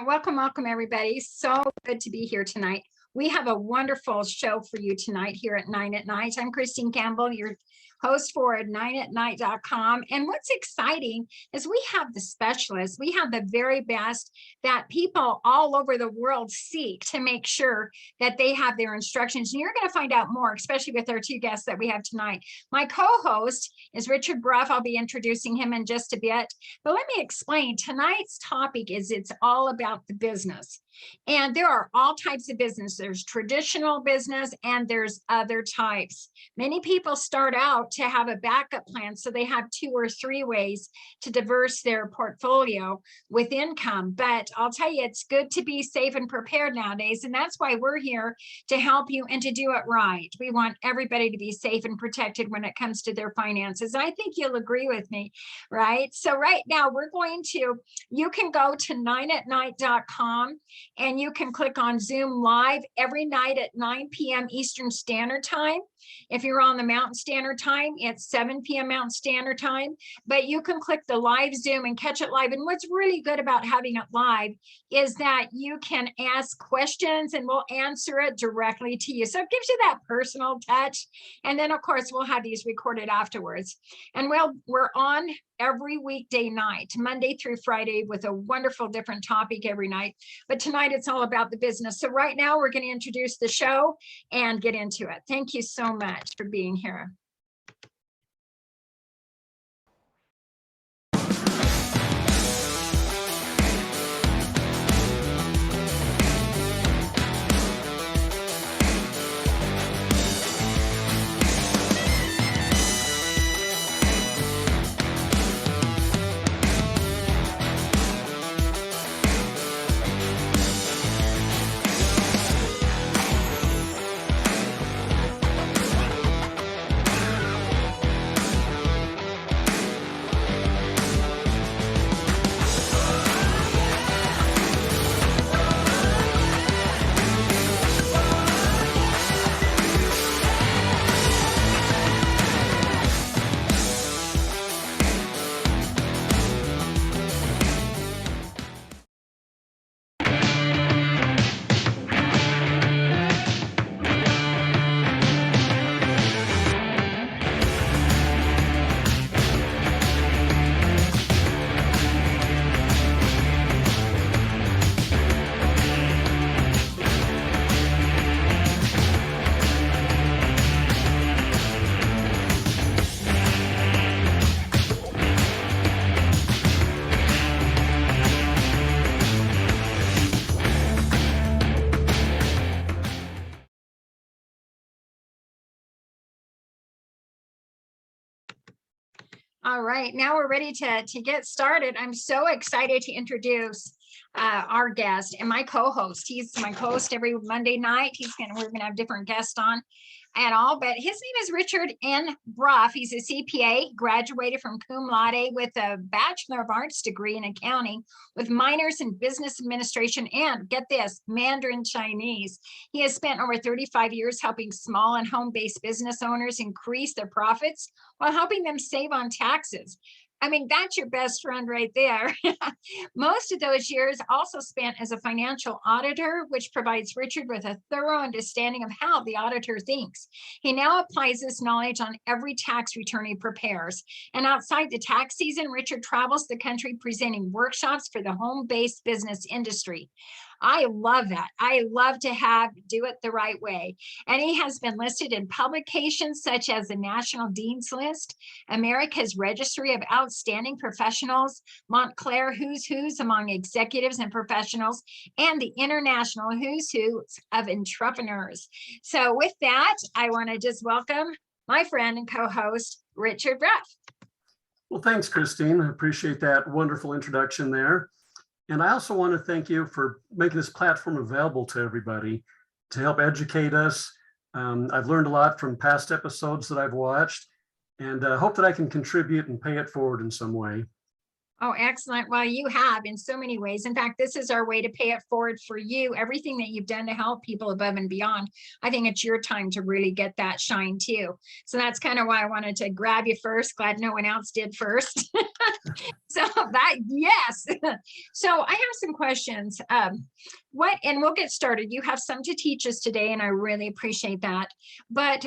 Welcome, welcome, everybody. So good to be here tonight. We have a wonderful show for you tonight here at 9 at Night. I'm Christine Campbell, your host for 9atNight.com. And what's exciting is we have the specialists. We have the very best that people all over the world seek to make sure that they have their instructions. And you're going to find out more, especially with our two guests that we have tonight. My co-host is Richard Brough. I'll be introducing him in just a bit. But let me explain. Tonight's topic is it's all about the business. And there are all types of business. There's traditional business and there's other types. Many people start out to have a backup plan, so they have 2 or 3 ways to diverse their portfolio with income. But I'll tell you, it's good to be safe and prepared nowadays. And that's why we're here to help you and to do it right. We want everybody to be safe and protected when it comes to their finances. I think you'll agree with me, right? So right now you can go to 9atnight.com and you can click on Zoom Live every night at 9 p.m. Eastern Standard Time. If you're on the Mountain Standard Time, it's 7 p.m. Mountain Standard Time, but you can click the live Zoom and catch it live. And what's really good about having it live is that you can ask questions and we'll answer it directly to you. So it gives you that personal touch. And then of course, we'll have these recorded afterwards. And we're on every weekday night, Monday through Friday, with a wonderful different topic every night. But tonight it's all about the business. So right now we're going to introduce the show and get into it. Thank you so much for being here. All right, now we're ready to get started. I'm so excited to introduce our guest and my co-host. He's my co-host every Monday night. We're gonna have different guests on and all, but his name is Richard N. Brough. He's a CPA, graduated from cum laude with a Bachelor of Arts degree in accounting with minors in business administration and, get this, Mandarin Chinese. He has spent over 35 years helping small and home-based business owners increase their profits while helping them save on taxes. I mean, that's your best friend right there. Most of those years also spent as a financial auditor, which provides Richard with a thorough understanding of how the auditor thinks. He now applies this knowledge on every tax return he prepares. And outside the tax season, Richard travels the country presenting workshops for the home-based business industry. I love that. I love to do it the right way. And he has been listed in publications such as the National Dean's List, America's Registry of Outstanding Professionals, Montclair Who's Who's among executives and professionals, and the International Who's Who's of entrepreneurs. So with that, I want to just welcome my friend and co-host, Richard Brough. Well, thanks, Christine. I appreciate that wonderful introduction there. And I also want to thank you for making this platform available to everybody to help educate us. I've learned a lot from past episodes that I've watched, and hope that I can contribute and pay it forward in some way. Oh, excellent. Well, you have in so many ways. In fact, this is our way to pay it forward for you. Everything that you've done to help people above and beyond. I think it's your time to really get that shine too. So that's kind of why I wanted to grab you first. Glad no one else did first. So that, yes. So I have some questions. And we'll get started. You have some to teach us today, and I really appreciate that. But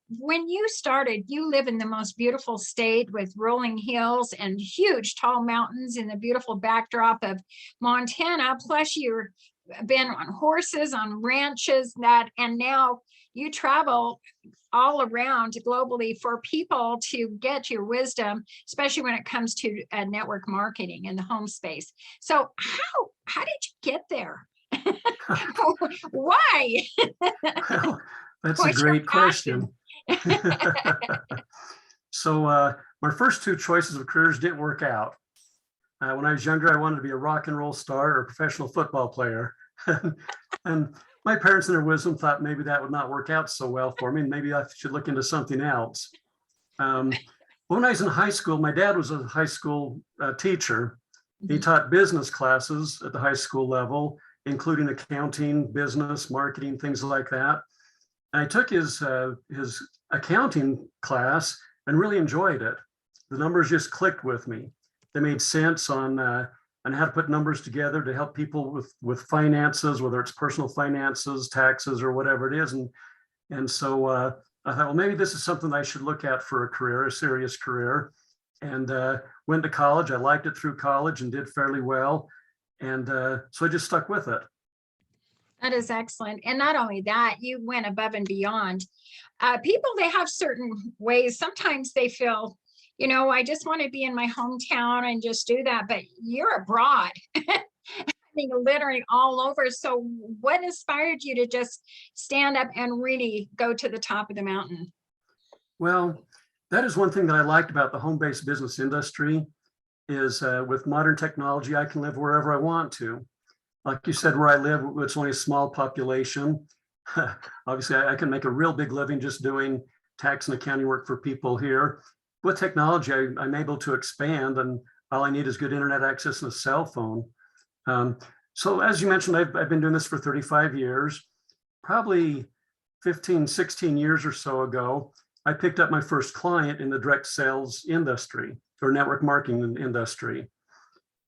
when you started, you live in the most beautiful state with rolling hills and huge tall mountains in the beautiful backdrop of Montana. Plus you've been on horses, on ranches, and now you travel all around globally for people to get your wisdom, especially when it comes to network marketing in the home space. So how did you get there? Why? Well, that's a What's your great question. So my first two choices of careers didn't work out. When I was younger, I wanted to be a rock and roll star or a professional football player. And my parents in their wisdom thought maybe that would not work out so well for me. Maybe I should look into something else. When I was in high school, my dad was a high school teacher. He taught business classes at the high school level, including accounting, business, marketing, things like that. And I took his accounting class and really enjoyed it. The numbers just clicked with me. They made sense on how to put numbers together to help people with finances, whether it's personal finances, taxes, or whatever it is. And so I thought, well, maybe this is something I should look at for a career, a serious career. And went to college. I liked it through college and did fairly well. And so I just stuck with it. That is excellent. And not only that, you went above and beyond. People, they have certain ways. Sometimes they feel, I just want to be in my hometown and just do that. But you're abroad. I mean, literally all over. So what inspired you to just stand up and really go to the top of the mountain? Well, that is one thing that I liked about the home-based business industry is with modern technology, I can live wherever I want to. Like you said, where I live, it's only a small population. Obviously, I can make a real big living just doing tax and accounting work for people here. With technology, I'm able to expand, and all I need is good internet access and a cell phone. So as you mentioned, I've been doing this for 35 years. Probably 15, 16 years or so ago, I picked up my first client in the direct sales industry or network marketing industry.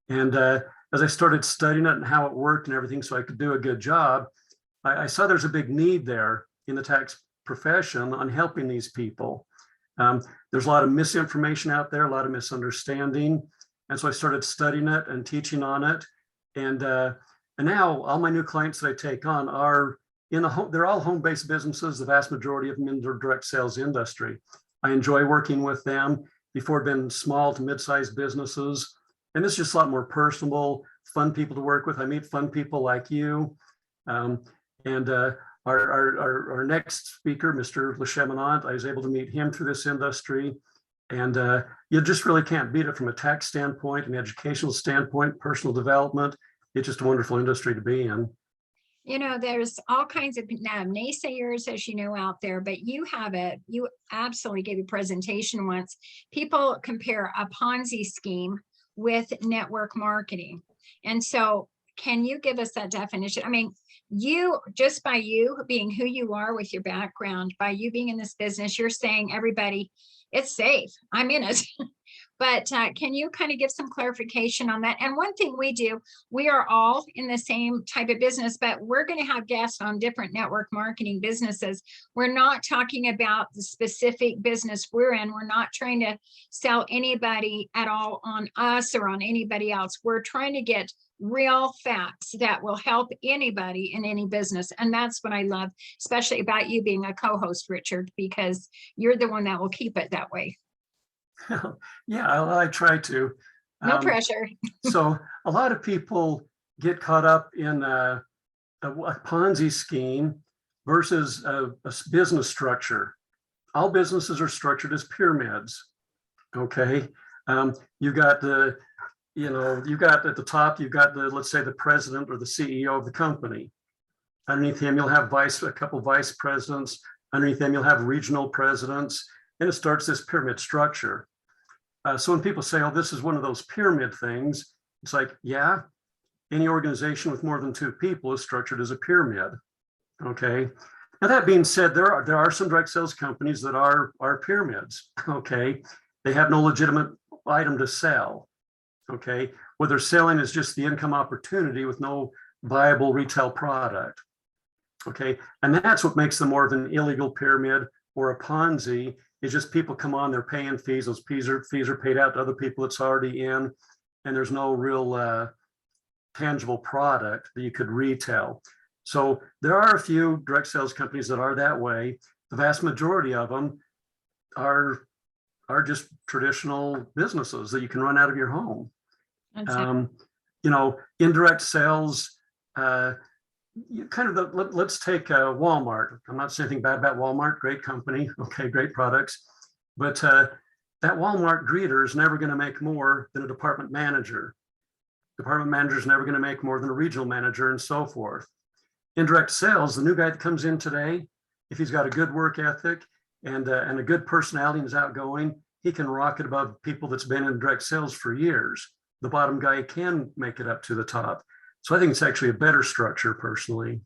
And as I started studying it and how it worked and everything so I could do a good job, I saw there's a big need there in the tax profession on helping these people. There's a lot of misinformation out there, a lot of misunderstanding. And so I started studying it and teaching on it. And now all my new clients that I take on are in the home, they're all home-based businesses, the vast majority of them in the direct sales industry. I enjoy working with them. Before it'd been small to mid-sized businesses. And it's just a lot more personable, fun people to work with. I meet fun people like you. Our next speaker, Mr. LeCheminant, I was able to meet him through this industry. And you just really can't beat it from a tax standpoint, an educational standpoint, personal development. It's just a wonderful industry to be in. There's all kinds of naysayers, as you know, out there, but you absolutely gave a presentation once. People compare a Ponzi scheme with network marketing. And so can you give us that definition? I mean, just by you being who you are with your background, by you being in this business, you're saying everybody, it's safe. I'm in it. But can you kind of give some clarification on that? And one thing we do, we are all in the same type of business, but we're going to have guests on different network marketing businesses. We're not talking about the specific business we're in. We're not trying to sell anybody at all on us or on anybody else. We're trying to get real facts that will help anybody in any business. And that's what I love, especially about you being a co-host, Richard, because you're the one that will keep it that way. Yeah, I try to. No pressure. So a lot of people get caught up in a Ponzi scheme versus a business structure. All businesses are structured as pyramids. Okay, you got at the top, you've got let's say the president or the CEO of the company. Underneath him, you'll have a couple vice presidents. Underneath them, you'll have regional presidents, and it starts this pyramid structure. So when people say, oh, this is one of those pyramid things, it's like, yeah, any organization with more than 2 people is structured as a pyramid. Okay. Now that being said, there are some direct sales companies that are pyramids. Okay. They have no legitimate item to sell. Okay. What they're selling is just the income opportunity with no viable retail product. Okay. And that's what makes them more of an illegal pyramid or a Ponzi. Is just people come on, they're paying fees. Those fees are paid out to other people it's already in, and there's no real tangible product that you could retail. So there are a few direct sales companies that are that way. The vast majority of them are just traditional businesses that you can run out of your home. Indirect sales, let's take Walmart. I'm not saying anything bad about Walmart, great company, okay, great products, but that Walmart greeter is never going to make more than a department manager. Department manager is never going to make more than a regional manager, and so forth. Indirect sales, the new guy that comes in today, if he's got a good work ethic and a good personality and is outgoing, he can rocket above people that's been in direct sales for years. The bottom guy can make it up to the top. So I think it's actually a better structure personally.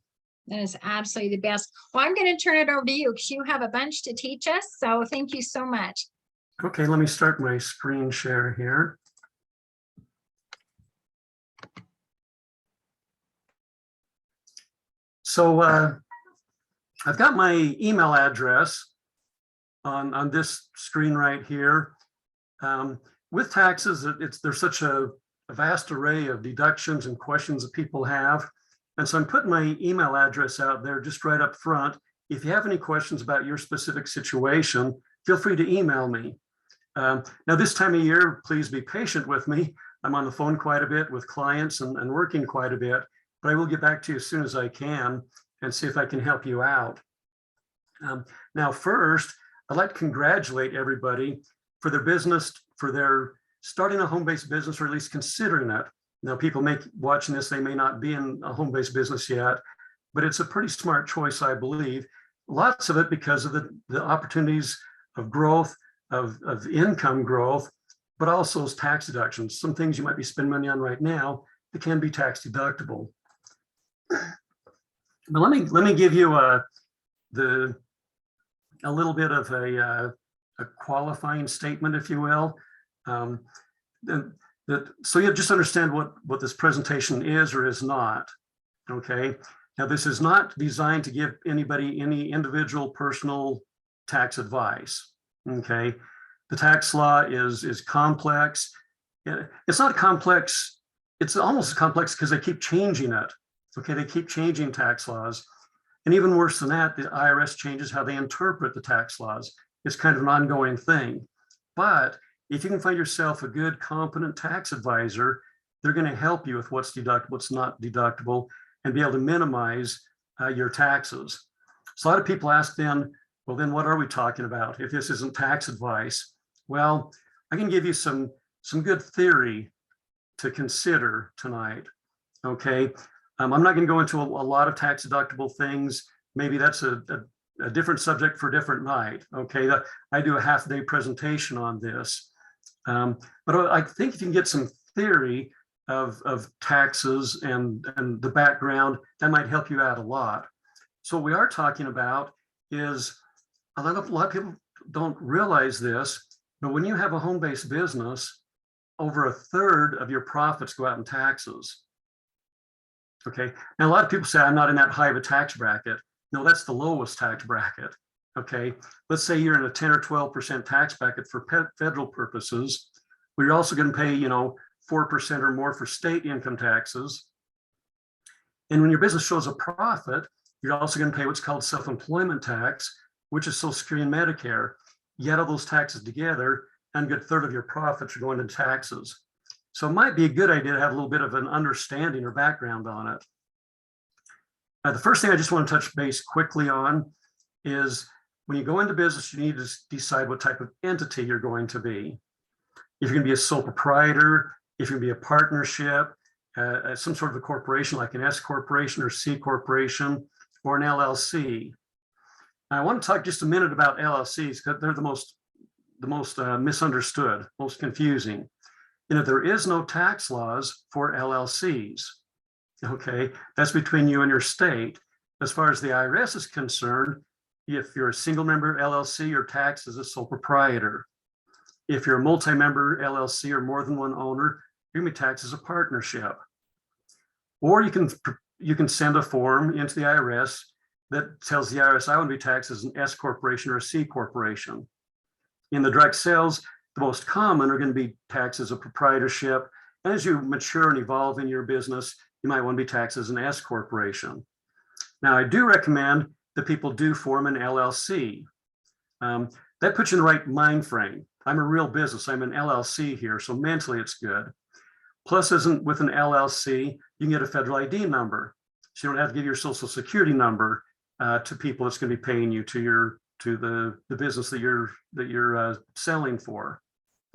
That is absolutely the best. Well, I'm going to turn it over to you because you have a bunch to teach us. So thank you so much. Okay, let me start my screen share here. So I've got my email address on this screen right here. With taxes, there's such a vast array of deductions and questions that people have. And so I'm putting my email address out there just right up front. If you have any questions about your specific situation, feel free to email me. Now, this time of year, please be patient with me. I'm on the phone quite a bit with clients and working quite a bit, but I will get back to you as soon as I can and see if I can help you out. Now, first, I'd like to congratulate everybody for their business, for their starting a home-based business, or at least considering it. Now, people watching this, they may not be in a home-based business yet, but it's a pretty smart choice, I believe. Lots of it because of the opportunities of growth, of income growth, but also as tax deductions. Some things you might be spending money on right now that can be tax deductible. But let me give you a little bit of a qualifying statement, if you will. So you just understand what this presentation is or is not. Okay. Now, this is not designed to give anybody any individual personal tax advice. Okay. The tax law is complex. It's not complex. It's almost complex because they keep changing it. Okay. They keep changing tax laws. And even worse than that, the IRS changes how they interpret the tax laws. It's kind of an ongoing thing. But if you can find yourself a good, competent tax advisor, they're going to help you with what's deductible, what's not deductible, and be able to minimize your taxes. So a lot of people ask then, well, then what are we talking about if this isn't tax advice? Well, I can give you some good theory to consider tonight. Okay. I'm not going to go into a lot of tax deductible things. Maybe that's a different subject for a different night. Okay. I do a half-day presentation on this. But I think if you can get some theory of taxes and the background, that might help you out a lot. So what we are talking about is a lot of people don't realize this, but when you have a home-based business, over 1/3 of your profits go out in taxes. Okay. Now, a lot of people say, I'm not in that high of a tax bracket. No, that's the lowest tax bracket. Okay. Let's say you're in a 10 or 12% tax bracket for federal purposes. We're also going to pay, 4% or more for state income taxes. And when your business shows a profit, you're also going to pay what's called self-employment tax, which is Social Security and Medicare. You add all those taxes together, and a good 1/3 of your profits are going into taxes. So it might be a good idea to have a little bit of an understanding or background on it. The first thing I just want to touch base quickly on is when you go into business, you need to decide what type of entity you're going to be. If you're going to be a sole proprietor, if you're going to be a partnership, some sort of a corporation like an S corporation or C corporation or an LLC. I want to talk just a minute about LLCs because they're the most misunderstood, most confusing. You know, there is no tax laws for LLCs. Okay, that's between you and your state. As far as the IRS is concerned, if you're a single member LLC, you're taxed as a sole proprietor. If you're a multi-member LLC or more than one owner, you're gonna be taxed as a partnership. Or you can send a form into the IRS that tells the IRS, I want to be taxed as an S corporation or a C corporation. In the direct sales, the most common are going to be taxed as a proprietorship. And as you mature and evolve in your business, you might want to be taxed as an S corporation. Now, I do recommend that people do form an LLC. That puts you in the right mind frame. I'm a real business. I'm an LLC here, so mentally it's good. Plus, with an LLC, you can get a federal ID number. So you don't have to give your social security number to people that's going to be paying you to the business that you're selling for.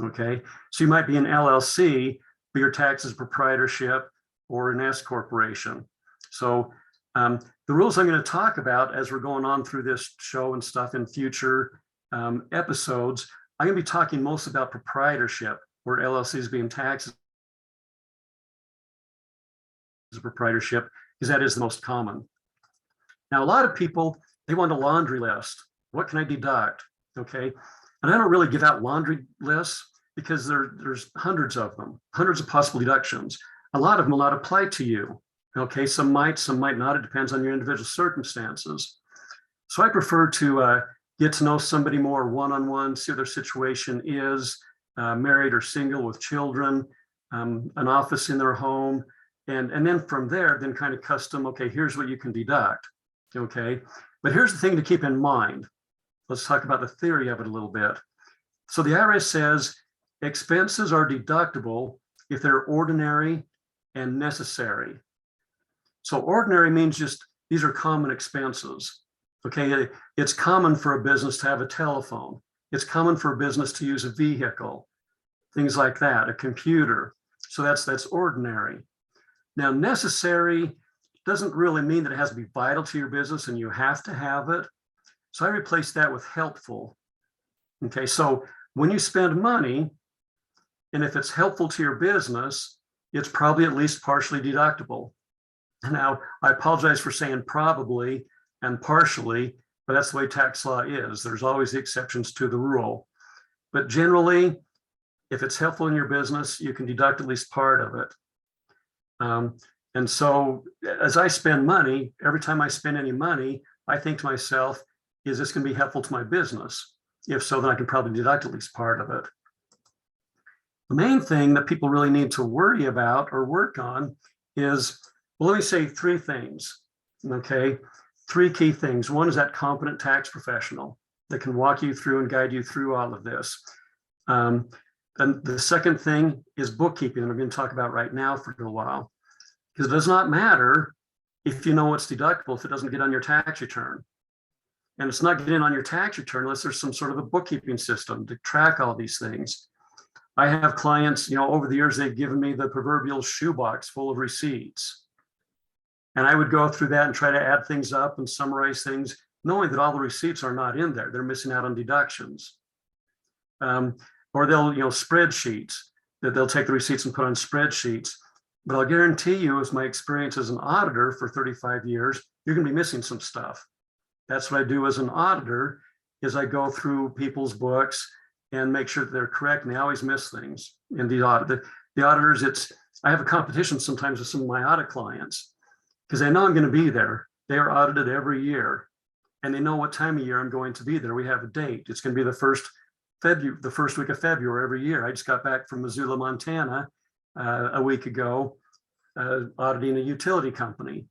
Okay, so you might be an LLC, but your tax is proprietorship or an S corporation. So the rules I'm going to talk about as we're going on through this show and stuff in future episodes, I'm going to be talking most about proprietorship, or LLCs being taxed as a proprietorship, because that is the most common. Now, a lot of people, they want a laundry list. What can I deduct? Okay, and I don't really give out laundry lists because there's hundreds of them, hundreds of possible deductions. A lot of them will not apply to you. Okay, some might not. It depends on your individual circumstances. So I prefer to get to know somebody more one-on-one, see what their situation is, married or single with children, an office in their home, and then from there, then kind of custom, okay, here's what you can deduct, okay? But here's the thing to keep in mind. Let's talk about the theory of it a little bit. So the IRS says expenses are deductible if they're ordinary and necessary. So ordinary means just, these are common expenses, okay? It's common for a business to have a telephone. It's common for a business to use a vehicle, things like that, a computer. So that's ordinary. Now, necessary doesn't really mean that it has to be vital to your business and you have to have it. So I replace that with helpful. Okay, so when you spend money, and if it's helpful to your business, it's probably at least partially deductible. Now, I apologize for saying probably and partially, but that's the way tax law is. There's always the exceptions to the rule. But generally, if it's helpful in your business, you can deduct at least part of it. And so as I spend money, every time I spend any money, I think to myself, is this going to be helpful to my business? If so, then I can probably deduct at least part of it. The main thing that people really need to worry about or work on is, well, let me say three things, okay? Three key things. One is that competent tax professional that can walk you through and guide you through all of this. And the second thing is bookkeeping, that I'm going to talk about right now for a little while. Because it does not matter if you know what's deductible if it doesn't get on your tax return. And it's not getting on your tax return unless there's some sort of a bookkeeping system to track all these things. I have clients, over the years, they've given me the proverbial shoebox full of receipts. And I would go through that and try to add things up and summarize things, knowing that all the receipts are not in there. They're missing out on deductions. Or they'll, spreadsheets, that they'll take the receipts and put on spreadsheets. But I'll guarantee you, as my experience as an auditor for 35 years, you're going to be missing some stuff. That's what I do as an auditor, is I go through people's books and make sure that they're correct, and they always miss things in the audit. The auditors, I have a competition sometimes with some of my audit clients because they know I'm going to be there. They are audited every year, and they know what time of year I'm going to be there. We have a date. It's going to be the first week of February every year. I just got back from Missoula, Montana a week ago, auditing a utility company,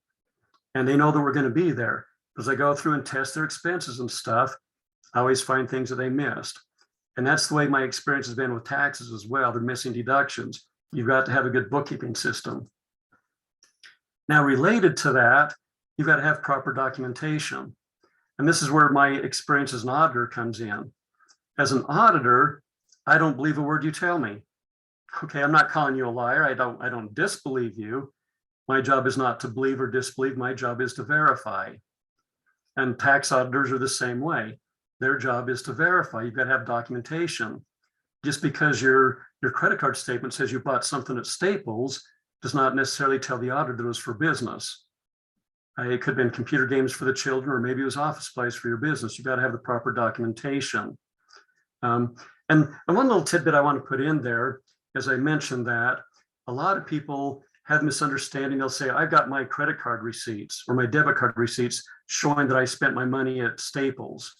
and they know that we're going to be there. As I go through and test their expenses and stuff, I always find things that they missed. And that's the way my experience has been with taxes as well. They're missing deductions. You've got to have a good bookkeeping system. Now, related to that, you've got to have proper documentation. And this is where my experience as an auditor comes in. As an auditor, I don't believe a word you tell me. Okay, I'm not calling you a liar. I don't disbelieve you. My job is not to believe or disbelieve. My job is to verify. And tax auditors are the same way. Their job is to verify. You've got to have documentation. Just because your credit card statement says you bought something at Staples does not necessarily tell the auditor that it was for business. It could have been computer games for the children, or maybe it was office supplies for your business. You've got to have the proper documentation. And one little tidbit I want to put in there, as I mentioned, that a lot of people have misunderstanding. They'll say, I've got my credit card receipts or my debit card receipts showing that I spent my money at Staples.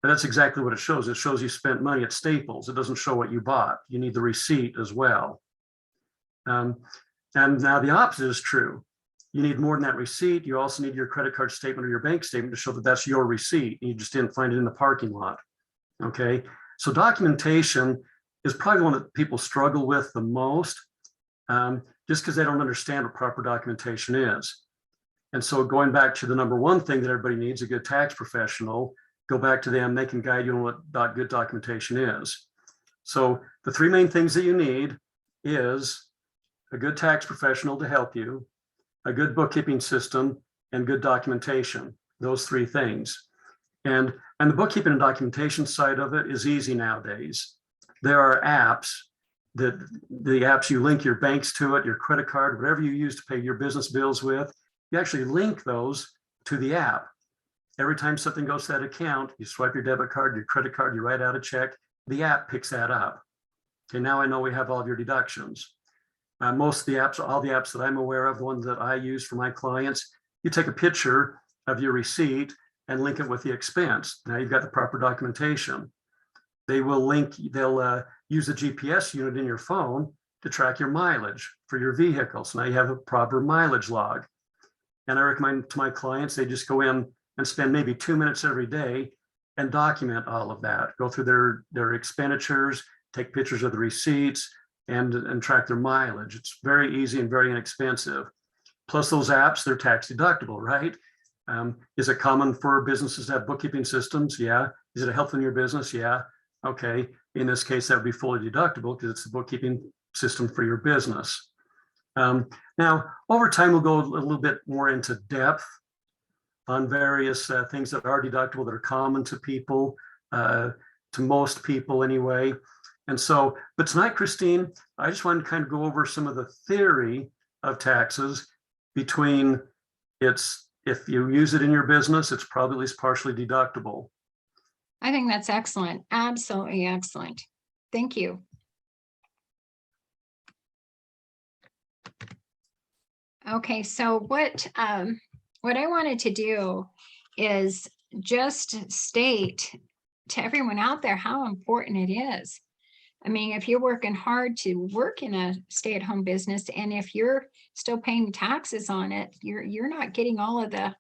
And that's exactly what it shows. It shows you spent money at Staples. It doesn't show what you bought. You need the receipt as well. And now the opposite is true. You need more than that receipt. You also need your credit card statement or your bank statement to show that that's your receipt. You just didn't find it in the parking lot. Okay, so documentation is probably the one that people struggle with the most, just because they don't understand what proper documentation is. And so going back to the number one thing that everybody needs, a good tax professional, go back to them. They can guide you on what good documentation is. So the three main things that you need is a good tax professional to help you, a good bookkeeping system, and good documentation. Those three things. And the bookkeeping and documentation side of it is easy nowadays. There are apps that the apps you link your banks to it, your credit card, whatever you use to pay your business bills with, you actually link those to the app. Every time something goes to that account, you swipe your debit card, your credit card, you write out a check, the app picks that up. Okay, now I know we have all of your deductions. Most of the apps, all the apps that I'm aware of, the ones that I use for my clients, you take a picture of your receipt and link it with the expense. Now you've got the proper documentation. They will they'll use the GPS unit in your phone to track your mileage for your vehicle. So now you have a proper mileage log. And I recommend to my clients, they just go in and spend maybe 2 minutes every day and document all of that. Go through their expenditures, take pictures of the receipts, and track their mileage. It's very easy and very inexpensive. Plus those apps, they're tax deductible, right? Is it common for businesses to have bookkeeping systems? Yeah. Is it a help in your business? Yeah. Okay. In this case, that would be fully deductible because it's the bookkeeping system for your business. Now, over time, we'll go a little bit more into depth on various things that are deductible, that are common to people, to most people anyway. And so, but tonight, Christine, I just wanted to kind of go over some of the theory of taxes between if you use it in your business, it's probably at least partially deductible. I think that's excellent. Absolutely excellent. Thank you. Okay, so what I wanted to do is just state to everyone out there how important it is. I mean, if you're working hard to work in a stay-at-home business, and if you're still paying taxes on it, you're not getting all of the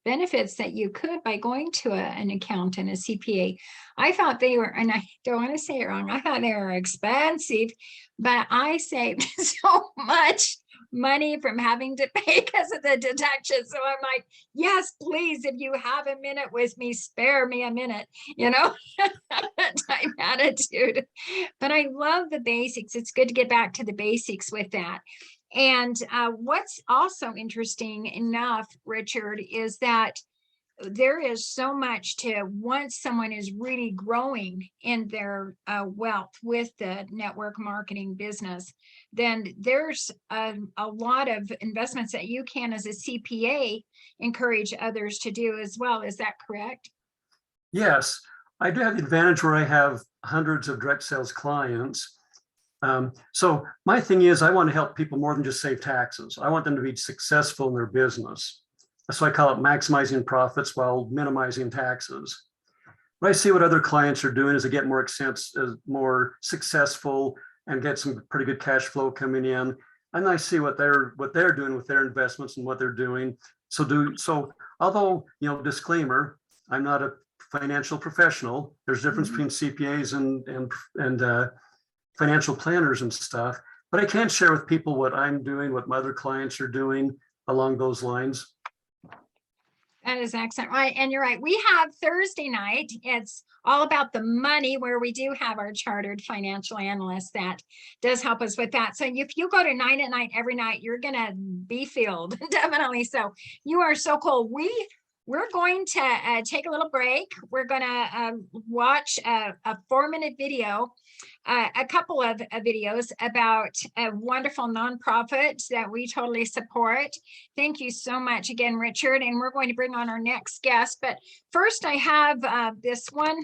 benefits that you could by going to an accountant, a CPA. I thought they were, and I don't want to say it wrong, I thought they were expensive, but I saved so much money from having to pay because of the deduction. So I'm like, yes, please, if you have a minute with me, spare me a minute, type attitude. But I love the basics. It's good to get back to the basics with that. And what's also interesting enough, Richard, is that there is so much to, once someone is really growing in their wealth with the network marketing business, then there's a lot of investments that you can, as a CPA, encourage others to do as well. Is that correct? Yes, I do have the advantage where I have hundreds of direct sales clients. So my thing is, I want to help people more than just save taxes. I want them to be successful in their business. So I call it maximizing profits while minimizing taxes. But I see what other clients are doing as they get more successful and get some pretty good cash flow coming in. And I see what they're doing with their investments and what they're doing. So although, disclaimer, I'm not a financial professional. There's a difference between CPAs and financial planners and stuff, but I can share with people what I'm doing, what my other clients are doing along those lines. That is excellent. Right. And you're right. We have Thursday night. It's all about the money, where we do have our chartered financial analyst that does help us with that. So if you go to 9atNight every night, you're going to be filled. Definitely. So you are so cool. we're going to take a little break. We're going to watch a 4-minute video, a couple of videos about a wonderful nonprofit that we totally support. Thank you so much again, Richard. And we're going to bring on our next guest. But first, I have this one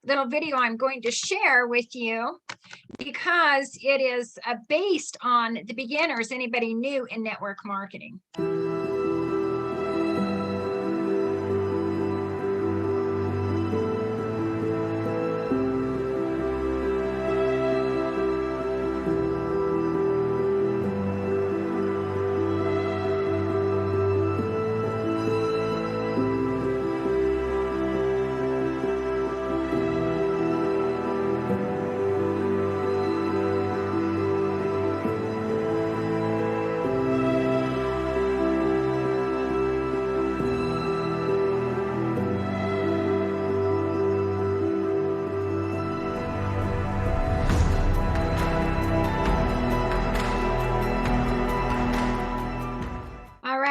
little video I'm going to share with you because it is based on the beginners, anybody new in network marketing.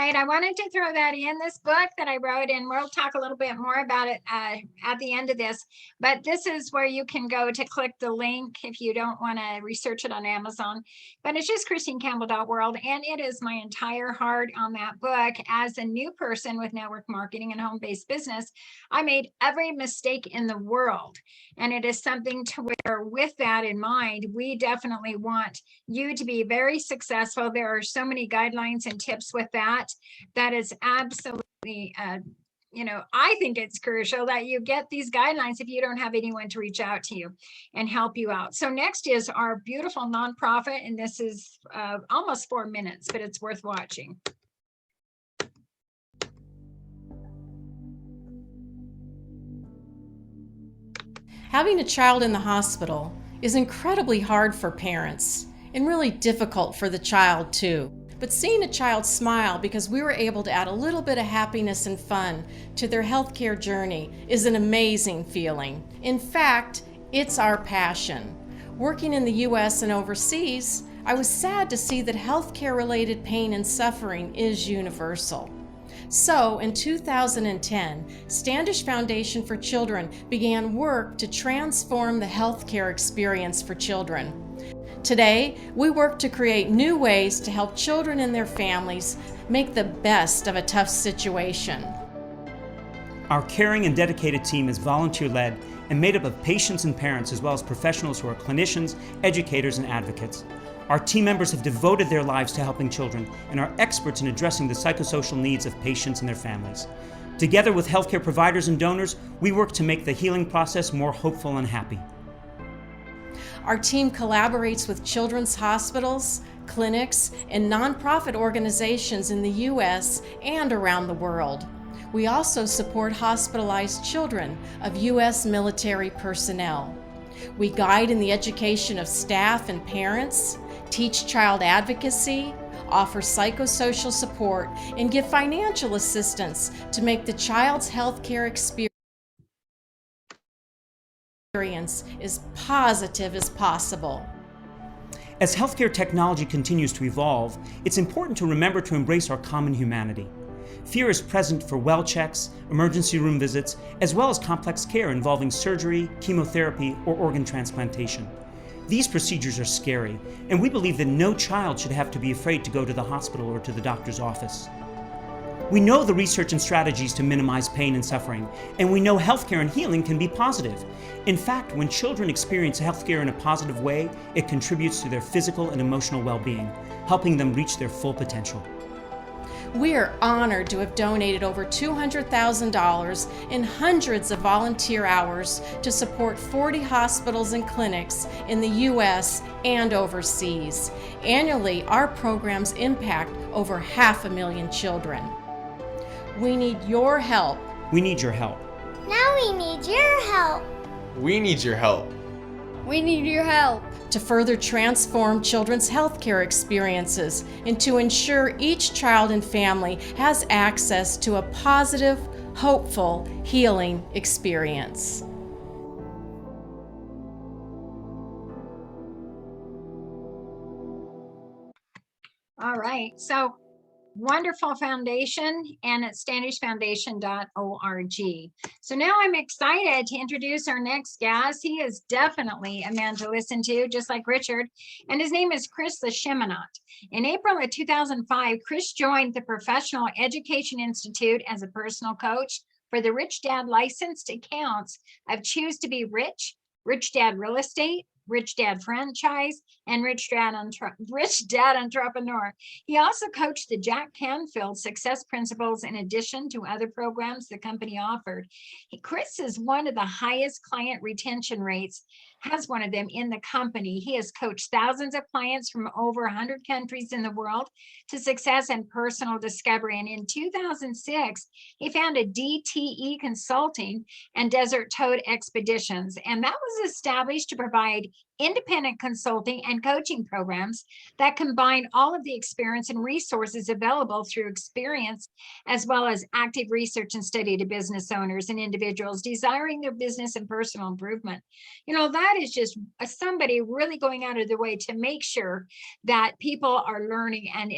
I wanted to throw that in this book that I wrote, and we'll talk a little bit more about it at the end of this. But this is where you can go to click the link if you don't want to research it on Amazon. But it's just ChristineCampbell.world, and it is my entire heart on that book. As a new person with network marketing and home-based business, I made every mistake in the world. And it is something to where, with that in mind, we definitely want you to be very successful. There are so many guidelines and tips with that. That is absolutely, I think it's crucial that you get these guidelines if you don't have anyone to reach out to you and help you out. So next is our beautiful nonprofit, and this is almost 4 minutes, but it's worth watching. Having a child in the hospital is incredibly hard for parents and really difficult for the child too. But seeing a child smile because we were able to add a little bit of happiness and fun to their healthcare journey is an amazing feeling. In fact, it's our passion. Working in the U.S. and overseas, I was sad to see that healthcare-related pain and suffering is universal. So, in 2010, Standish Foundation for Children began work to transform the healthcare experience for children. Today, we work to create new ways to help children and their families make the best of a tough situation. Our caring and dedicated team is volunteer-led and made up of patients and parents, as well as professionals who are clinicians, educators, and advocates. Our team members have devoted their lives to helping children and are experts in addressing the psychosocial needs of patients and their families. Together with healthcare providers and donors, we work to make the healing process more hopeful and happy. Our team collaborates with children's hospitals, clinics, and nonprofit organizations in the U.S. and around the world. We also support hospitalized children of U.S. military personnel. We guide in the education of staff and parents, teach child advocacy, offer psychosocial support, and give financial assistance to make the child's healthcare experience as positive as possible. As healthcare technology continues to evolve, it's important to remember to embrace our common humanity. Fear is present for well checks, emergency room visits, as well as complex care involving surgery, chemotherapy, or organ transplantation. These procedures are scary, and we believe that no child should have to be afraid to go to the hospital or to the doctor's office. We know the research and strategies to minimize pain and suffering, and we know healthcare and healing can be positive. In fact, when children experience healthcare in a positive way, it contributes to their physical and emotional well-being, helping them reach their full potential. We are honored to have donated over $200,000 in hundreds of volunteer hours to support 40 hospitals and clinics in the U.S. and overseas. Annually, our programs impact over 500,000 children. We need your help. We need your help. Now we need your help. We need your help. We need your help. To further transform children's healthcare experiences and to ensure each child and family has access to a positive, hopeful, healing experience. All right. So wonderful foundation, and it's standishfoundation.org. So now I'm excited to introduce our next guest. He is definitely a man to listen to, just like Richard, and his name is Chris LeCheminant. In April of 2005, Chris joined the Professional Education Institute as a personal coach for the Rich Dad licensed accounts of Choose to Be Rich, Rich Dad Real Estate, Rich Dad Franchise, and Rich Dad Entrepreneur. He also coached the Jack Canfield Success Principles in addition to other programs the company offered. Chris is one of the highest client retention rates, has one of them in the company. He has coached thousands of clients from over 100 countries in the world to success and personal discovery. And in 2006, he founded DTE Consulting and Desert Toad Expeditions. And that was established to provide independent consulting and coaching programs that combine all of the experience and resources available through experience, as well as active research and study to business owners and individuals desiring their business and personal improvement. You know, that is just somebody really going out of their way to make sure that people are learning and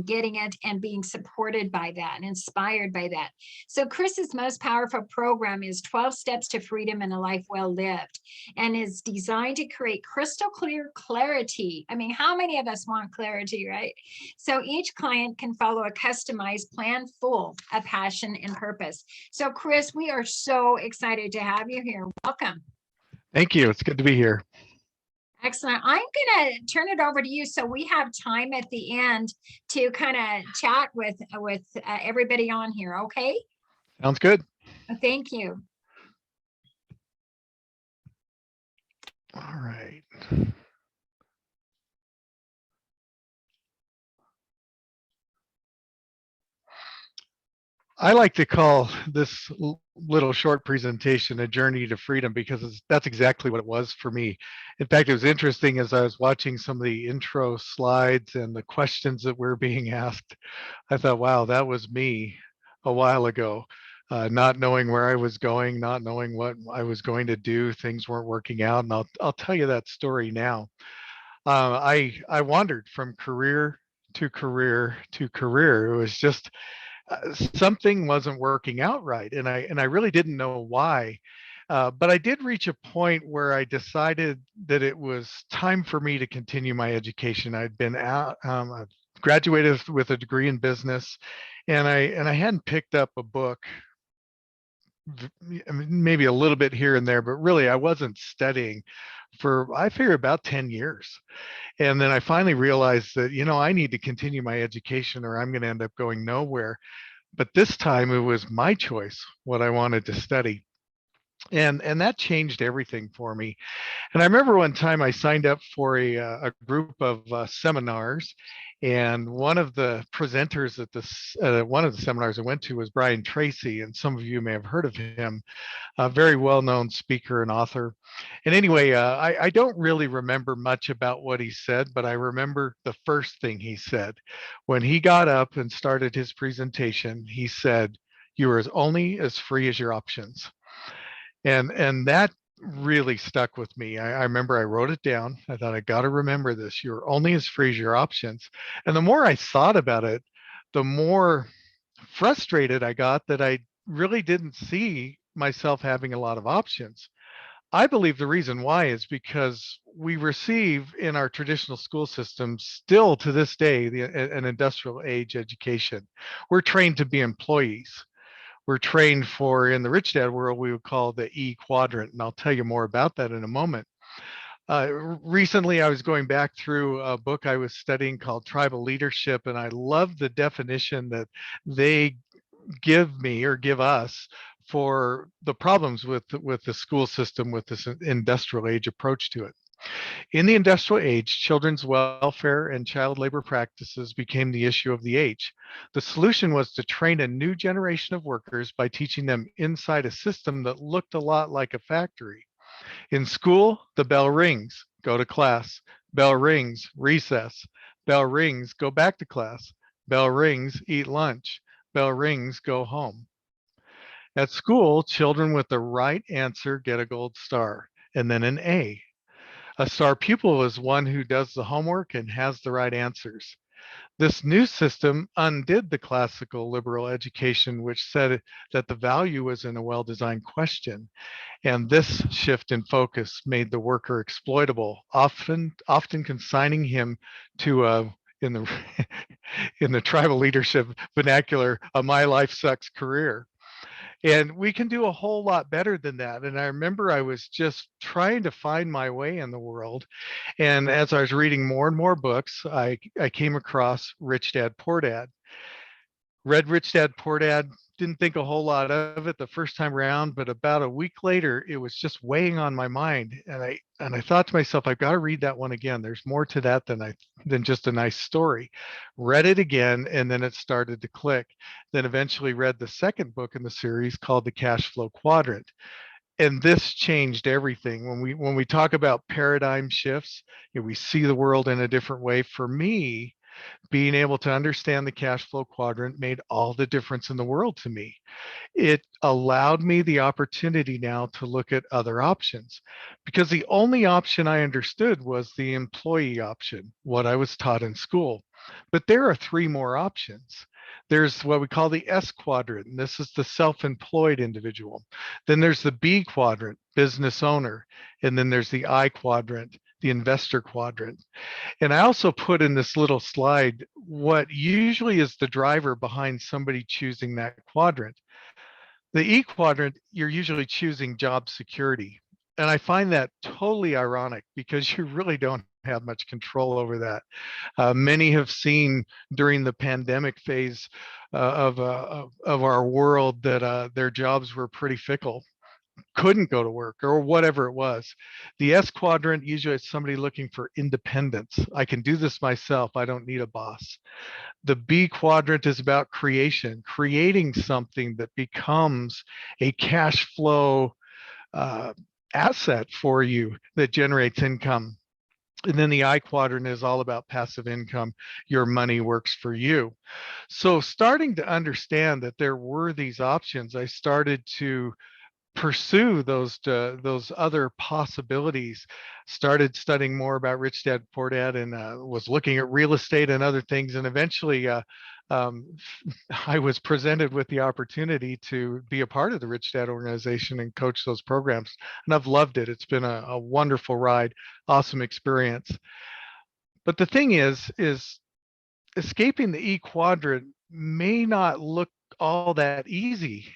getting it and being supported by that and inspired by that. So Chris's most powerful program is 12 Steps to Freedom and a Life Well Lived, and is designed to create crystal clear clarity. I mean, how many of us want clarity, right? So each client can follow a customized plan full of passion and purpose. So Chris, we are so excited to have you here. Welcome. Thank you. It's good to be here. Excellent. I'm going to turn it over to you so we have time at the end to kind of chat with everybody on here. Okay. Sounds good. Thank you. All right. I like to call this little short presentation a journey to freedom because that's exactly what it was for me. In fact, it was interesting as I was watching some of the intro slides and the questions that were being asked. I thought, wow, that was me a while ago, not knowing where I was going, not knowing what I was going to do. Things weren't working out, and I'll tell you that story now. I wandered from career to career to career. It was just something wasn't working out right, and I really didn't know why. But I did reach a point where I decided that it was time for me to continue my education. I'd been out, graduated with a degree in business, and I hadn't picked up a book, maybe a little bit here and there, but really I wasn't studying for, I figure, about 10 years. And then I finally realized that, you know, I need to continue my education or I'm going to end up going nowhere. But this time it was my choice what I wanted to study. And that changed everything for me. And I remember one time I signed up for a group of seminars, and one of the presenters at this one of the seminars I went to was Brian Tracy, and some of you may have heard of him, a very well-known speaker and author. And anyway, I don't really remember much about what he said, but I remember the first thing he said. When he got up and started his presentation, he said, "You are only as free as your options." And that really stuck with me. I remember I wrote it down. I thought, I got to remember this. You're only as free as your options. And the more I thought about it, the more frustrated I got that I really didn't see myself having a lot of options. I believe the reason why is because we receive in our traditional school system still to this day an industrial age education. We're trained to be employees. We're trained for, in the rich dad world, we would call the Quadrant, and I'll tell you more about that in a moment. Recently, I was going back through a book I was studying called Tribal Leadership, and I love the definition that they give me or give us for the problems with the school system with this industrial age approach to it. In the industrial age, children's welfare and child labor practices became the issue of the age. The solution was to train a new generation of workers by teaching them inside a system that looked a lot like a factory. In school, the bell rings, go to class. Bell rings, recess. Bell rings, go back to class. Bell rings, eat lunch. Bell rings, go home. At school, children with the right answer get a gold star and then an A. A star pupil is one who does the homework and has the right answers. This new system undid the classical liberal education, which said that the value was in a well-designed question. And this shift in focus made the worker exploitable, often consigning him to in the in the tribal leadership vernacular, a my life sucks career. And we can do a whole lot better than that. And I remember I was just trying to find my way in the world. And as I was reading more and more books, I came across Rich Dad, Poor Dad. Read Rich Dad, Poor Dad, didn't think a whole lot of it the first time around, but about a week later, it was just weighing on my mind. And I thought to myself, I've got to read that one again. There's more to that than just a nice story. Read it again, and then it started to click. Then eventually read the second book in the series called The Cash Flow Quadrant. And this changed everything. When we talk about paradigm shifts, we see the world in a different way. For me, being able to understand the cash flow quadrant made all the difference in the world to me. It allowed me the opportunity now to look at other options, because the only option I understood was the employee option, what I was taught in school. But there are three more options. There's what we call the S quadrant, and this is the self-employed individual. Then there's the B quadrant, business owner, and then there's the I quadrant, the investor quadrant. And I also put in this little slide what usually is the driver behind somebody choosing that quadrant. The E quadrant, you're usually choosing job security. And I find that totally ironic because you really don't have much control over that. Many have seen during the pandemic phase of our world that their jobs were pretty fickle, couldn't go to work or whatever it was. The S quadrant, usually it's somebody looking for independence. I can do this myself. I don't need a boss. The B quadrant is about creation, creating something that becomes a cash flow asset for you that generates income. And then the I quadrant is all about passive income. Your money works for you. So starting to understand that there were these options, I started to pursue those other possibilities, started studying more about Rich Dad Poor Dad, and was looking at real estate and other things. And eventually I was presented with the opportunity to be a part of the Rich Dad organization and coach those programs. And I've loved it. It's been a wonderful ride, awesome experience. But the thing is escaping the E quadrant may not look all that easy,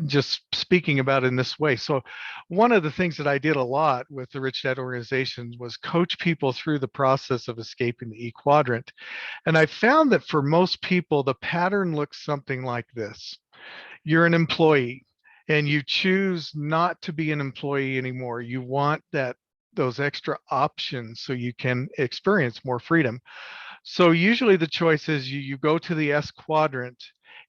just speaking about it in this way. So one of the things that I did a lot with the Rich Dad organization was coach people through the process of escaping the E quadrant. And I found that for most people, the pattern looks something like this. You're an employee and you choose not to be an employee anymore. You want those extra options so you can experience more freedom. So usually the choice is you go to the S quadrant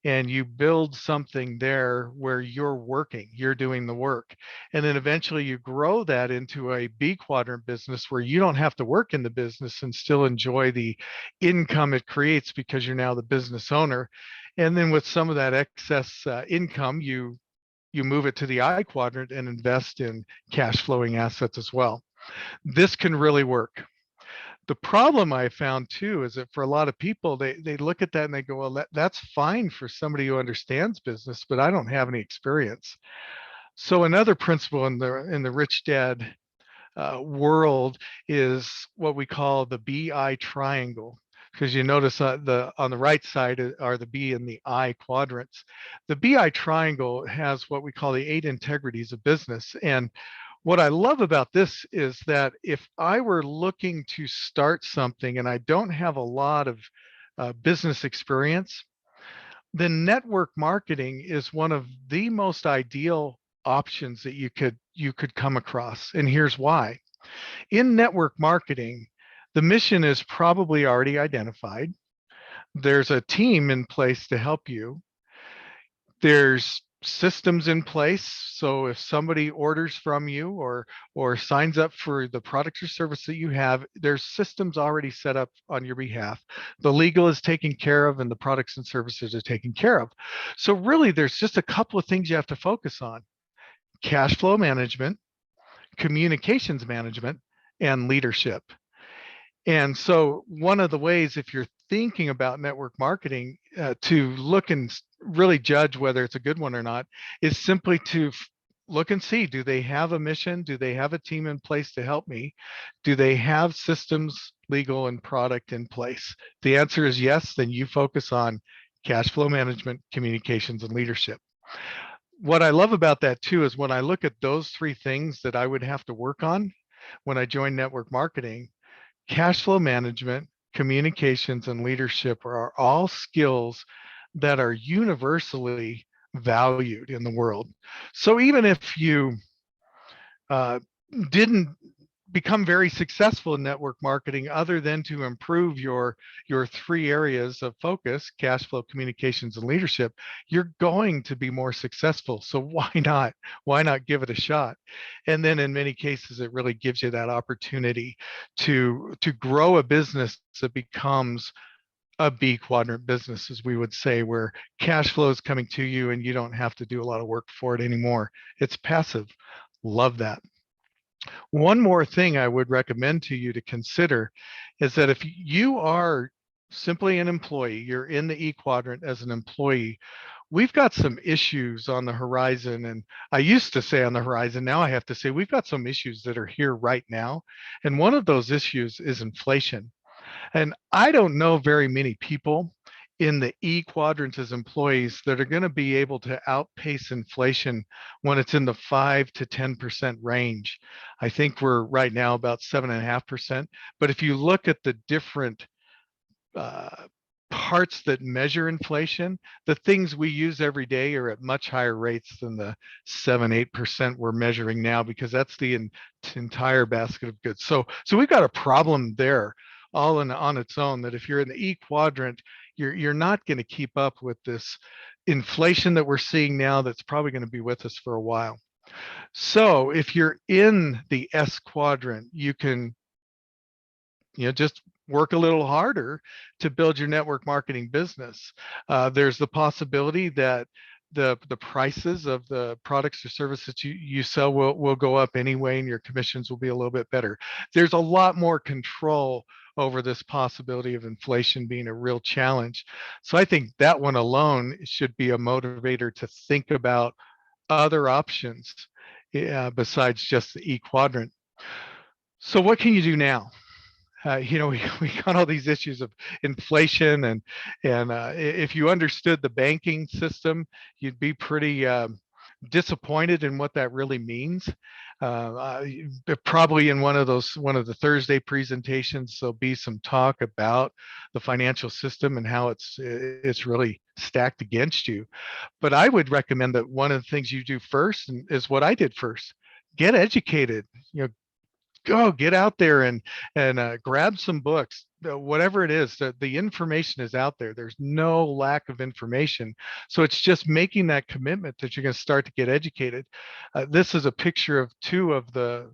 and you build something there where you're working, you're doing the work. And then eventually you grow that into a B quadrant business where you don't have to work in the business and still enjoy the income it creates because you're now the business owner. And then with some of that excess income, you move it to the I quadrant and invest in cash flowing assets as well. This can really work. The problem I found too is that for a lot of people, they look at that and they go, well, that's fine for somebody who understands business, but I don't have any experience. So another principle in the Rich Dad world is what we call the BI triangle, because you notice on the right side are the B and the I quadrants. The BI triangle has what we call the 8 integrities of business. And what I love about this is that if I were looking to start something and I don't have a lot of business experience, then network marketing is one of the most ideal options that you could come across. And here's why. In network marketing, the mission is probably already identified. There's a team in place to help you. There's systems in place. So if somebody orders from you or signs up for the product or service that you have, there's systems already set up on your behalf. The legal is taken care of and the products and services are taken care of. So really there's just a couple of things you have to focus on: cash flow management, communications management, and leadership. And so one of the ways, if you're thinking about network marketing to look and really judge whether it's a good one or not is simply to look and see, do they have a mission? Do they have a team in place to help me? Do they have systems, legal, and product in place? If the answer is yes, then you focus on cash flow management, communications, and leadership. What I love about that too is when I look at those three things that I would have to work on when I joined network marketing, cash flow management, communications, and leadership are all skills that are universally valued in the world. So even if you didn't become very successful in network marketing other than to improve your three areas of focus, cash flow, communications, and leadership, you're going to be more successful. So why not give it a shot? And then in many cases, it really gives you that opportunity to grow a business that becomes a B quadrant business, as we would say, where cash flow is coming to you and you don't have to do a lot of work for it anymore. It's passive. Love that. One more thing I would recommend to you to consider is that if you are simply an employee, you're in the E quadrant as an employee, we've got some issues on the horizon. And I used to say on the horizon, now I have to say we've got some issues that are here right now. And one of those issues is inflation. And I don't know very many people in the E quadrants as employees that are going to be able to outpace inflation when it's in the 5 to 10% range. I think we're right now about 7.5%. But if you look at the different parts that measure inflation, the things we use every day are at much higher rates than the 7-8% we're measuring now, because that's the entire basket of goods. So we've got a problem there all on its own, that if you're in the E quadrant, you're not going to keep up with this inflation that we're seeing now that's probably going to be with us for a while. So if you're in the S quadrant, you can just work a little harder to build your network marketing business. There's the possibility that the prices of the products or services you sell will go up anyway, and your commissions will be a little bit better. There's a lot more control over this possibility of inflation being a real challenge. So I think that one alone should be a motivator to think about other options besides just the E quadrant. So what can you do now? We got all these issues of inflation, and if you understood the banking system, you'd be pretty disappointed in what that really means. Probably in one of the Thursday presentations, there'll be some talk about the financial system and how it's really stacked against you. But I would recommend that one of the things you do first is what I did first: get educated. Go get out there and grab some books, whatever it is. The information is out there. There's no lack of information. So it's just making that commitment that you're going to start to get educated. This is a picture of two of the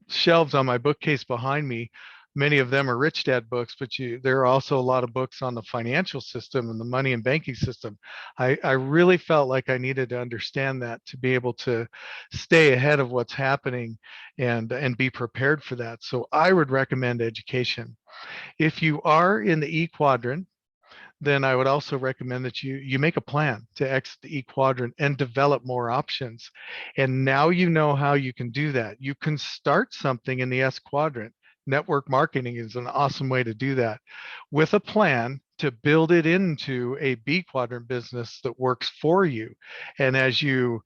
shelves on my bookcase behind me. Many of them are Rich Dad books, but there are also a lot of books on the financial system and the money and banking system. I really felt like I needed to understand that to be able to stay ahead of what's happening and be prepared for that. So I would recommend education. If you are in the E quadrant, then I would also recommend that you make a plan to exit the E quadrant and develop more options. And now you know how you can do that. You can start something in the S quadrant. Network marketing is an awesome way to do that, with a plan to build it into a B quadrant business that works for you. And as you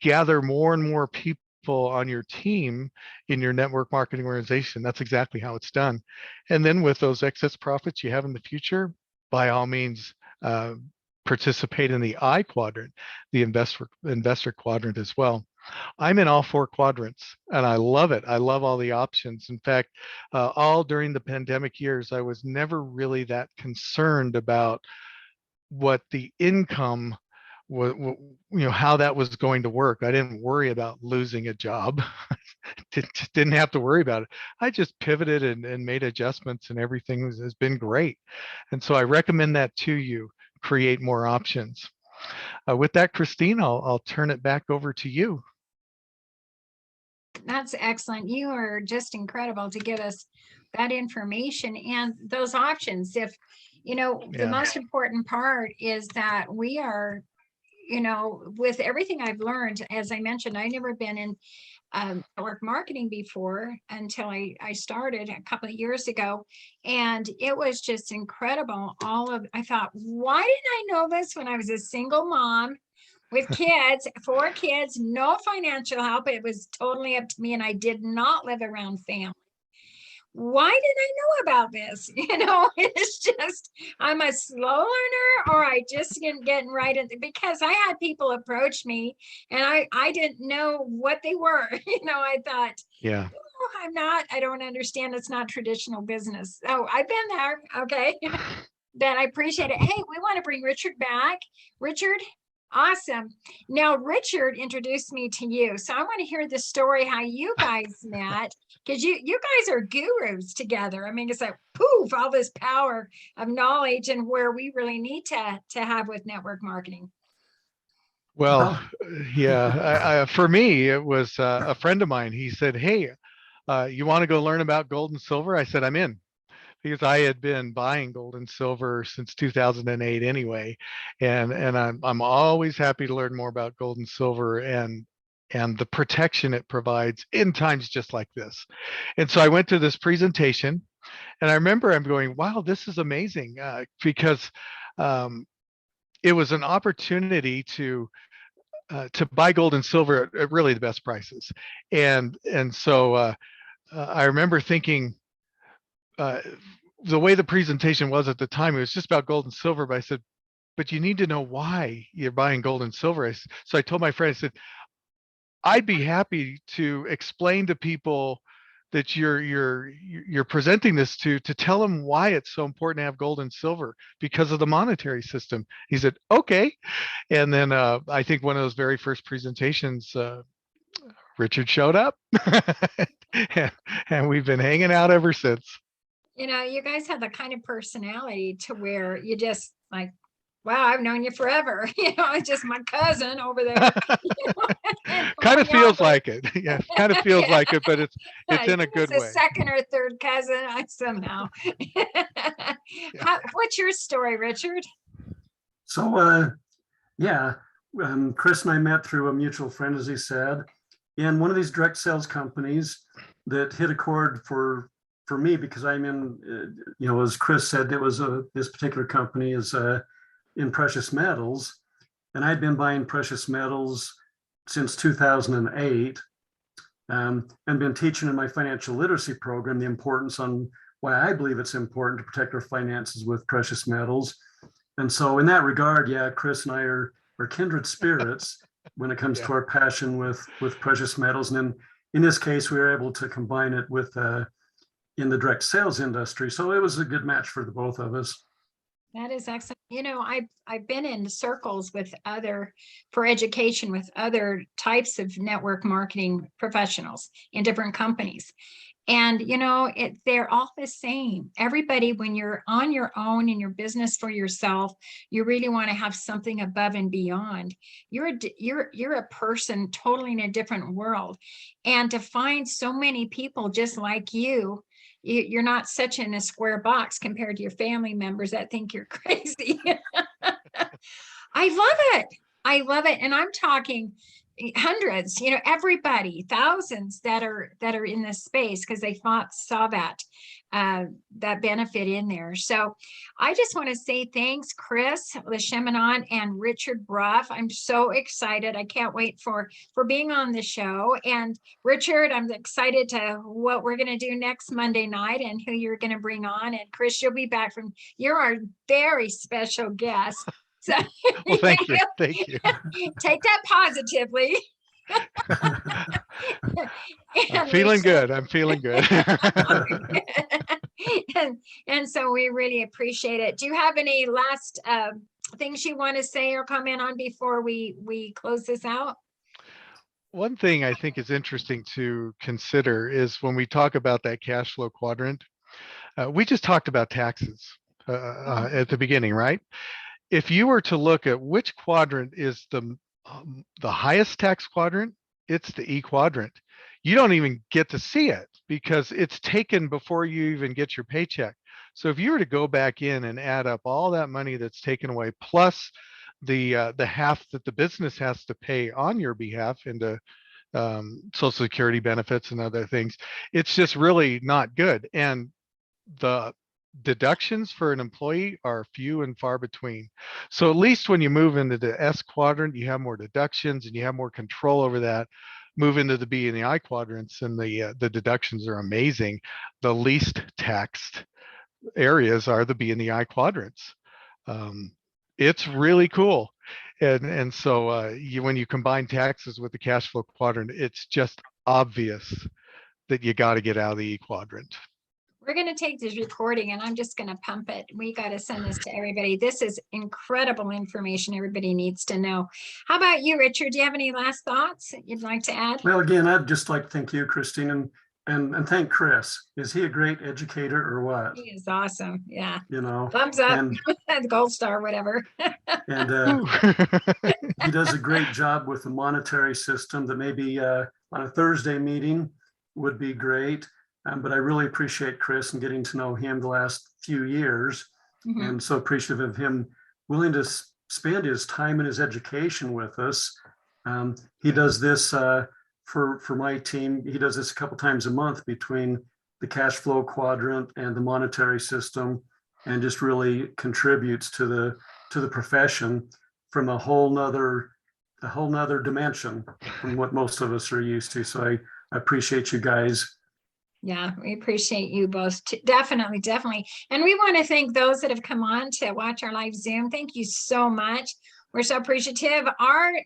gather more and more people on your team in your network marketing organization, that's exactly how it's done. And then with those excess profits you have in the future, by all means, participate in the I quadrant, the investor quadrant as well. I'm in all four quadrants and I love it. I love all the options. In fact, all during the pandemic years, I was never really that concerned about what the income was, how that was going to work. I didn't worry about losing a job. Didn't have to worry about it. I just pivoted and made adjustments, and everything has been great. And so I recommend that to you. Create more options. With that, Christine, I'll turn it back over to you. That's excellent. You are just incredible to get us that information and those options. If, the Yeah. most important part is that we are, with everything I've learned, as I mentioned, I've never been in network marketing before until I started a couple of years ago. And it was just incredible. I thought, why didn't I know this when I was a single mom with kids, 4 kids, no financial help? It was totally up to me, and I did not live around family. Why didn't I know about this? It's just, I'm a slow learner, or I just getting right into, because I had people approach me and I didn't know what they were. I thought, Yeah. I don't understand. It's not traditional business. Oh, I've been there. Okay. But I appreciate it. Hey, we want to bring Richard back. Richard, awesome. Now, Richard introduced me to you. So I want to hear the story, how you guys met, because you guys are gurus together. I mean, it's like, poof, all this power of knowledge and where we really need to have with network marketing. Well, yeah, for me, it was a friend of mine. He said, hey, you want to go learn about gold and silver? I said, I'm in, because I had been buying gold and silver since 2008 anyway. And I'm always happy to learn more about gold and silver and the protection it provides in times just like this. And so I went to this presentation, and I remember I'm going, wow, this is amazing, because it was an opportunity to buy gold and silver at really the best prices. And so I remember thinking, the way the presentation was at the time, it was just about gold and silver, but I said, but you need to know why you're buying gold and silver. So I told my friend, I said, I'd be happy to explain to people that you're presenting this to tell them why it's so important to have gold and silver because of the monetary system. He said, okay. And then I think one of those very first presentations, Richard showed up and we've been hanging out ever since. You guys have the kind of personality to where you just like, wow, I've known you forever. It's just my cousin over there. Kind of feels like it. Yeah, kind of feels like it, but it's in a good way. It's a second or third cousin, somehow. What's your story, Richard? So, Chris and I met through a mutual friend, as he said, in one of these direct sales companies that hit a chord for me, because I'm in, as Chris said, it was this particular company is in precious metals, and I'd been buying precious metals since 2008, and been teaching in my financial literacy program the importance on why I believe it's important to protect our finances with precious metals. And so in that regard, Chris and I are kindred spirits when it comes to our passion with precious metals. And in this case, we were able to combine it with in the direct sales industry. So it was a good match for the both of us. That is excellent. I've been in circles for education with other types of network marketing professionals in different companies. And, they're all the same. Everybody, when you're on your own in your business for yourself, you really want to have something above and beyond. You're a person totally in a different world. And to find so many people just like you're not such in a square box compared to your family members that think you're crazy. I love it. And I'm talking hundreds, everybody, thousands that are in this space because they saw that benefit in there. So I just want to say thanks, Chris, LeCheminant, and Richard Brough. I'm so excited. I can't wait for being on the show. And Richard, I'm excited to what we're going to do next Monday night and who you're going to bring on. And Chris, you'll be back you're our very special guest. So, well, thank you. Thank you. Take that positively. I'm feeling good. And so we really appreciate it. Do you have any last things you want to say or comment on before we close this out? One thing I think is interesting to consider is when we talk about that cash flow quadrant, we just talked about taxes at the beginning, right? If you were to look at which quadrant is the highest tax quadrant, it's the E quadrant. you don't even get to see it because it's taken before you even get your paycheck. So if you were to go back in and add up all that money that's taken away, plus the half that the business has to pay on your behalf into Social Security benefits and other things, it's just really not good. And the deductions for an employee are few and far between. So at least when you move into the S quadrant, you have more deductions and you have more control over that. Move into the B and the I quadrants, and the deductions are amazing. The least taxed areas are the B and the I quadrants. It's really cool. And so when you combine taxes with the cash flow quadrant, it's just obvious that you got to get out of the E quadrant. We're going to take this recording and I'm just going to pump it. We got to send this to everybody. This is incredible information everybody needs to know. How about you, Richard? Do you have any last thoughts that you'd like to add? Well, again, I'd just like to thank you, Christine, and thank Chris. Is he a great educator or what? He is awesome. Yeah. You know, Thumbs up, and gold star, whatever. and he does a great job with the monetary system that maybe on a Thursday meeting would be great. But I really appreciate Chris and getting to know him the last few years, and so appreciative of him willing to spend his time and his education with us. He does this for my team. He does this a couple times a month between the cash flow quadrant and the monetary system, and just really contributes to the profession from a whole nother dimension from what most of us are used to. So I appreciate you guys. Yeah, we appreciate you both. Definitely. And we want to thank those that have come on to watch our live Zoom. Thank you so much. We're so appreciative.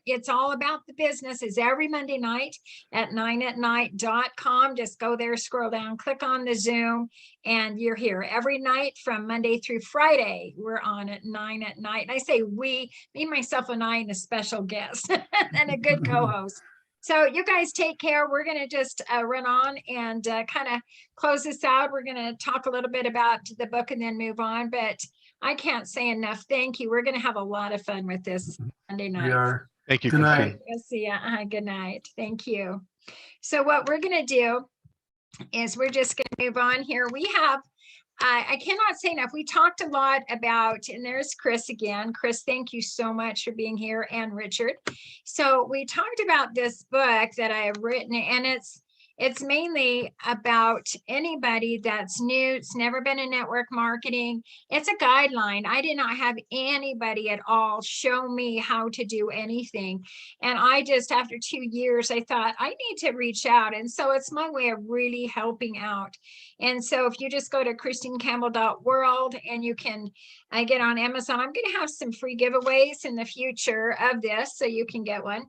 It's all about the business is every Monday night at 9atnight.com. Just go there, scroll down, click on the Zoom, and you're here every night from Monday through Friday. We're on at 9 at night. And I say we, me, myself, and I, and a special guest and a good co-host. So you guys take care. We're going to just run on and kind of close this out. We're going to talk a little bit about the book and then move on. But I can't say enough. Thank you. We're going to have a lot of fun with this Monday night. We are. Thank you. Good night. We'll see you. Good night. Thank you. So what we're going to do is we're just going to move on here. We have I cannot say enough. We talked a lot about, and there's Chris again. Chris, thank you so much for being here, and Richard. So we talked about this book that I have written, and it's mainly about anybody that's new. It's never been in network marketing. It's a guideline. I did not have anybody at all show me how to do anything. And I just, after 2 years, I thought I need to reach out. And so it's my way of really helping out. And so if you just go to christinecampbell.world and you can get on Amazon, I'm going to have some free giveaways in the future of this, so you can get one.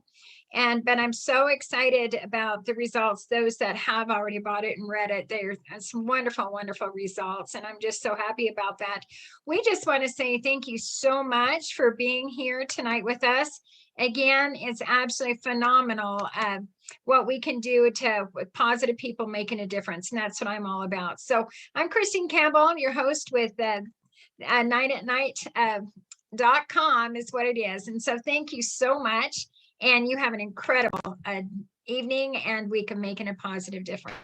But I'm so excited about the results. Those that have already bought it and read it, there's some wonderful, wonderful results. And I'm just so happy about that. We just want to say thank you so much for being here tonight with us. Again, it's absolutely phenomenal what we can do with positive people making a difference. And that's what I'm all about. So I'm Christine Campbell. I'm your host with 9atnight.com is what it is. And so thank you so much. And you have an incredible evening and week of making a positive difference.